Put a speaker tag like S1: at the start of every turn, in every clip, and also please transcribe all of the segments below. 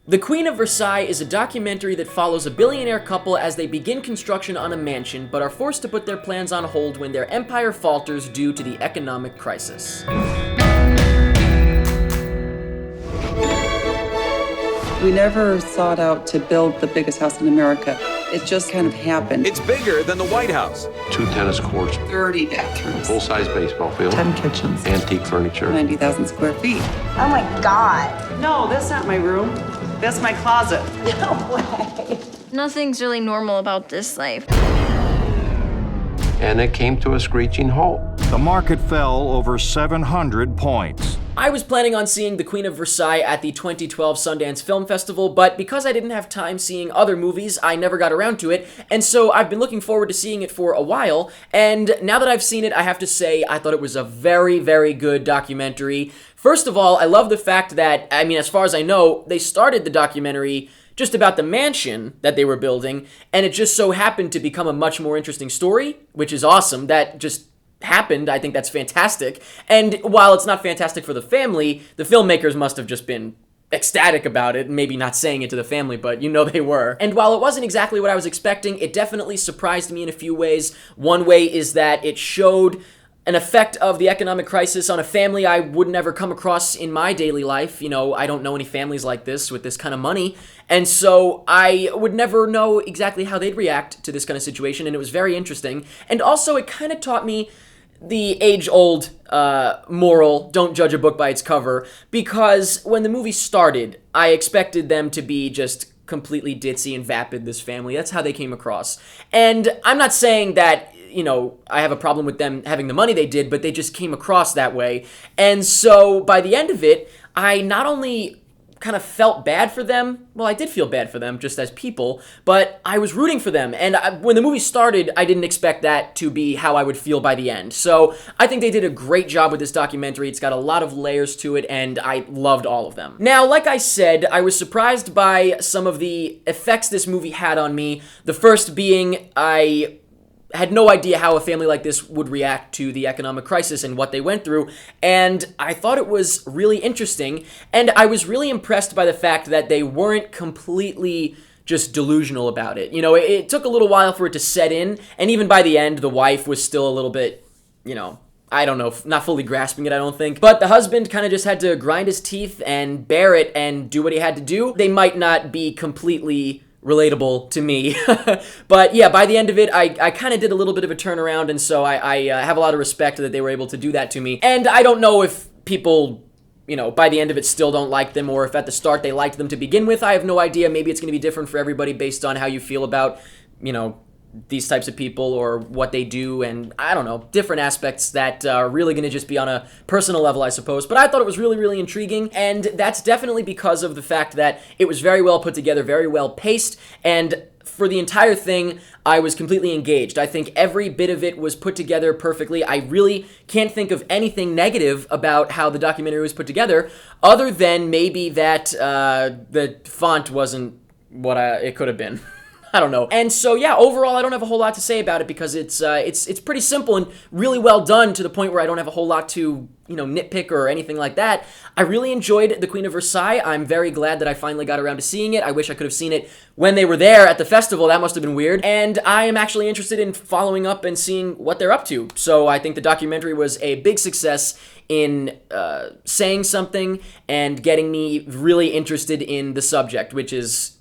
S1: The Queen of Versailles is a documentary that follows a billionaire couple as they begin construction on a mansion, but are forced to put their plans on hold when their empire falters due to the economic crisis.
S2: We never sought out to build the biggest house in America. It just kind of happened.
S3: It's bigger than the White House.
S4: 2 tennis courts,
S2: 30 bathrooms,
S4: full-size baseball field,
S2: 10 kitchens,
S4: antique furniture.
S2: 90,000 square feet.
S5: Oh my God.
S2: No, that's not my room. That's my closet.
S5: No way.
S6: Nothing's really normal about this life.
S4: And it came to a screeching halt.
S7: The market fell over 700 points.
S1: I was planning on seeing The Queen of Versailles at the 2012 Sundance Film Festival, but because I didn't have time seeing other movies, I never got around to it, and so I've been looking forward to seeing it for a while, and now that I've seen it, I have to say I thought it was a very, very good documentary. First of all, I love the fact that, as far as I know, they started the documentary just about the mansion that they were building, and it just so happened to become a much more interesting story, which is awesome. That just happened. I think that's fantastic. And while it's not fantastic for the family, the filmmakers must have just been ecstatic about it, maybe not saying it to the family, but you know they were. And while it wasn't exactly what I was expecting, it definitely surprised me in a few ways. One way is that it showed an effect of the economic crisis on a family I would never come across in my daily life. You know, I don't know any families like this with this kind of money, and so I would never know exactly how they'd react to this kind of situation, and it was very interesting. And also, it kind of taught me the age-old moral, don't judge a book by its cover, because when the movie started, I expected them to be just completely ditzy and vapid, this family. That's how they came across. And I'm not saying that, I have a problem with them having the money they did, but they just came across that way. And so by the end of it, I not only kind of felt bad for them, well, I did feel bad for them just as people, but I was rooting for them. And when the movie started, I didn't expect that to be how I would feel by the end. So I think they did a great job with this documentary. It's got a lot of layers to it, and I loved all of them. Now, like I said, I was surprised by some of the effects this movie had on me. The first being, I had no idea how a family like this would react to the economic crisis and what they went through, and I thought it was really interesting, and I was really impressed by the fact that they weren't completely just delusional about it. It took a little while for it to set in, and even by the end, the wife was still a little bit, I don't know, not fully grasping it, I don't think. But the husband kind of just had to grind his teeth and bear it and do what he had to do. They might not be completely relatable to me. But yeah, by the end of it, I kind of did a little bit of a turnaround, and so I have a lot of respect that they were able to do that to me. And I don't know if people, by the end of it still don't like them, or if at the start they liked them to begin with. I have no idea. Maybe it's going to be different for everybody based on how you feel about, these types of people or what they do, and I don't know, different aspects that are really going to just be on a personal level, I suppose. But I thought it was really, really intriguing, and that's definitely because of the fact that it was very well put together, very well paced, and for the entire thing, I was completely engaged. I think every bit of it was put together perfectly. I really can't think of anything negative about how the documentary was put together, other than maybe that the font wasn't what it could have been. I don't know. And so, yeah, overall, I don't have a whole lot to say about it because it's pretty simple and really well done to the point where I don't have a whole lot to, nitpick or anything like that. I really enjoyed The Queen of Versailles. I'm very glad that I finally got around to seeing it. I wish I could have seen it when they were there at the festival. That must have been weird. And I am actually interested in following up and seeing what they're up to. So I think the documentary was a big success in saying something and getting me really interested in the subject, which is,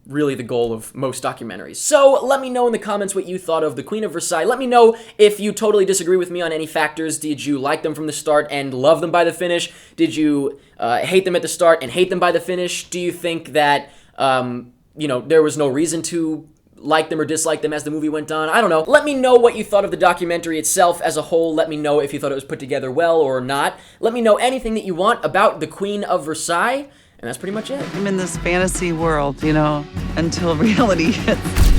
S1: really the goal of most documentaries. So let me know in the comments what you thought of The Queen of Versailles. Let me know if you totally disagree with me on any factors. Did you like them from the start and love them by the finish? Did you hate them at the start and hate them by the finish? Do you think that, there was no reason to like them or dislike them as the movie went on? I don't know. Let me know what you thought of the documentary itself as a whole. Let me know if you thought it was put together well or not. Let me know anything that you want about The Queen of Versailles. And that's pretty much it.
S2: I'm in this fantasy world, until reality hits.